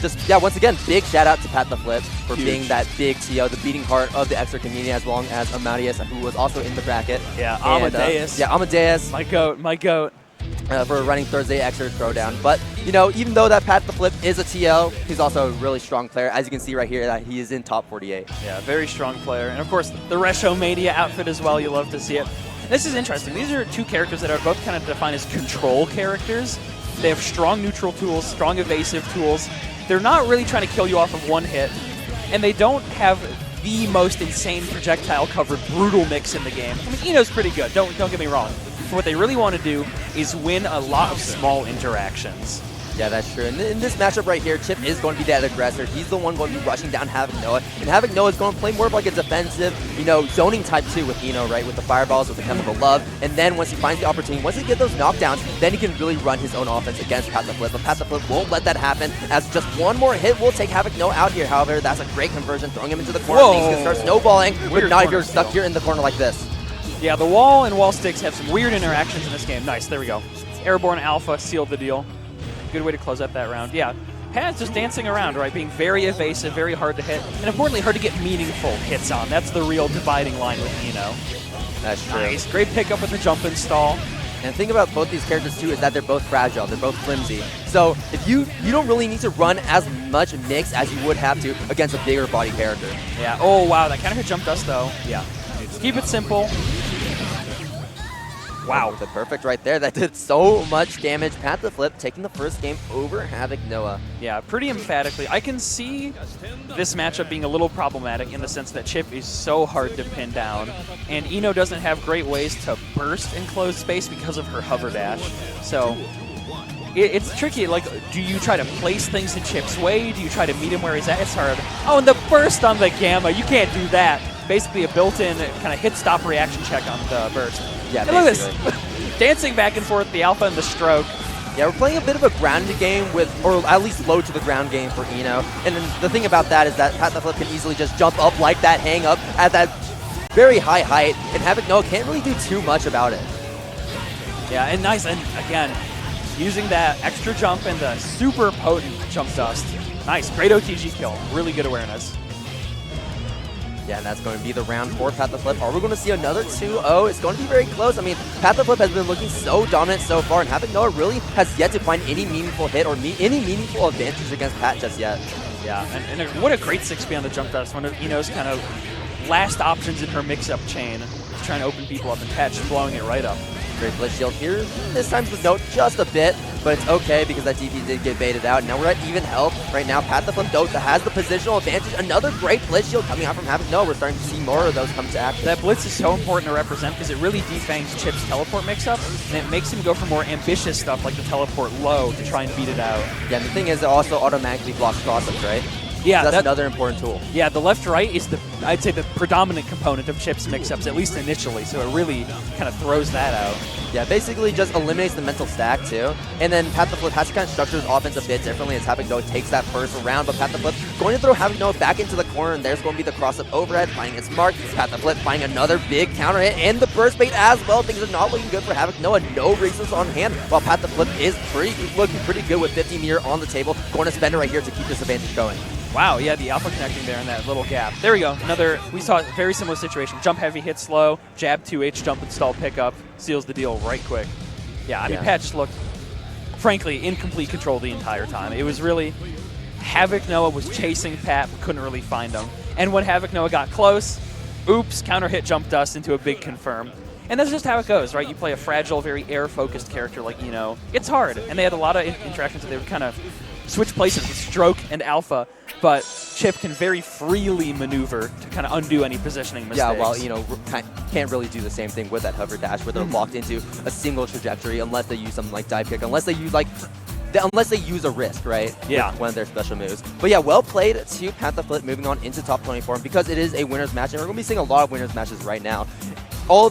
just, yeah, once again, big shout out to pattheflip for Huge. being that big TO, the beating heart of the extra community, as long as Amadeus, who was also in the bracket. Yeah, And, Amadeus. yeah, Amadeus. My goat, my goat. For running Thursday extra throwdown. But, you know, even though that pattheflip is a TL, he's also a really strong player. As you can see right here, that he is in top 48. Yeah, very strong player. And of course, the Resho Mania outfit as well. You love to see it. This is interesting. These are two characters that are both kind of defined as control characters. They have strong neutral tools, strong evasive tools. They're not really trying to kill you off of one hit. And they don't have the most insane projectile-covered brutal mix in the game. I mean, Ino's pretty good, don't get me wrong. But what they really want to do is win a lot of small interactions. Yeah, that's true. And in this matchup right here, Chipp is going to be that aggressor. He's the one going to be rushing down Havoc Noah. And Havoc Noah is going to play more of like a defensive, you know, zoning type 2 with Ino, right? With the fireballs, with the chemical love. And then once he finds the opportunity, once he gets those knockdowns, then he can really run his own offense against pattheflip. But pattheflip won't let that happen, as just one more hit will take Havoc Noah out here. However, that's a great conversion, throwing him into the corner. Things can start snowballing, but not if you're stuck here in the corner like this. Yeah, the wall and wall sticks have some weird interactions in this game. Nice, there we go. Airborne Alpha sealed the deal. Good way to close out that round. Yeah, Pat's just dancing around, right? Being very evasive, very hard to hit, and importantly, hard to get meaningful hits on. That's the real dividing line with Ino. That's true. Nice, great pickup with the jump install. And the thing about both these characters too is that they're both fragile, they're both flimsy. So if you don't really need to run as much mix as you would have to against a bigger body character. Yeah, oh wow, that kind of hit jump dust though. Yeah, keep it simple. Wow. The perfect right there. That did so much damage. pattheflip taking the first game over Havoc Noah. Yeah, pretty emphatically. I can see this matchup being a little problematic in the sense that Chipp is so hard to pin down, and Ino doesn't have great ways to burst in closed space because of her hover dash. So it's tricky. Like, do you try to place things in Chipp's way? Do you try to meet him where he's at? It's hard. Oh, and the burst on the Gamma. You can't do that. Basically a built-in kind of hit-stop reaction check on the burst. Yeah, and look at this. Dancing back and forth, the Alpha and the Stroke. Yeah, we're playing a bit of a grounded game with, or at least low to the ground game for Ino. And then the thing about that is that pattheflip can easily just jump up like that, hang up at that very high height, and Havoc Noah can't really do too much about it. Yeah, and nice, and again, using that extra jump and the super potent jump dust. Nice, great OTG kill, really good awareness. Yeah, and that's going to be the round for pattheflip. Are we going to see another 2-0? It's going to be very close. I mean, pattheflip has been looking so dominant so far, and Havoc Noah really has yet to find any meaningful hit or any meaningful advantage against Pat just yet. Yeah, and what a great 6B on the jump dust. One of Ino's kind of last options in her mix-up chain. She's trying to open people up, and Pat just blowing it right up. Great blitz shield here. This time with note just a bit, but it's okay because that DP did get baited out. Now we're at even health. Right now, pattheflip Dota has the positional advantage. Another great blitz shield coming out from Havoc Noah. We're starting to see more of those come to action. That blitz is so important to represent because it really defangs Chipp's teleport mix-up, and it makes him go for more ambitious stuff like the teleport low to try and beat it out. Yeah, and the thing is, it also automatically blocks cross-ups, right? Yeah, so that's another important tool. Yeah, the left-right is I'd say the predominant component of Chipp's mix-ups, at least initially, so it really kind of throws that out. Yeah, basically just eliminates the mental stack too. And then pattheflip has to kind of structure his offense a bit differently as Havoc Noah takes that first round, but pattheflip going to throw Havoc Noah back into the corner, and there's going to be the cross-up overhead, finding its mark. pattheflip finding another big counter hit, and the burst bait as well. Things are not looking good for Havoc Noah. No reasons on hand, while pattheflip is looking pretty good with 50 meter on the table. Going to spend it right here to keep this advantage going. Wow, yeah, the Alpha connecting there in that little gap. There we go. We saw a very similar situation. Jump heavy, hit slow, jab 2H, jump install, pickup, seals the deal right quick. Yeah, I mean, Pat just looked, frankly, in complete control the entire time. It was really, Havoc Noah was chasing Pat, but couldn't really find him. And when Havoc Noah got close, oops, counter hit jump dust into a big confirm. And that's just how it goes, right? You play a fragile, very air-focused character like Ino. It's hard, and they had a lot of interactions that they would kind of switch places with Stroke and Alpha, but Chipp can very freely maneuver to kind of undo any positioning mistakes. Yeah, well, can't really do the same thing with that hover dash where they're locked into a single trajectory unless they use something like dive kick, unless they use a risk, right? Yeah. With one of their special moves. But yeah, well played to pattheflip moving on into top 24, because it is a winner's match, and we're going to be seeing a lot of winner's matches right now. All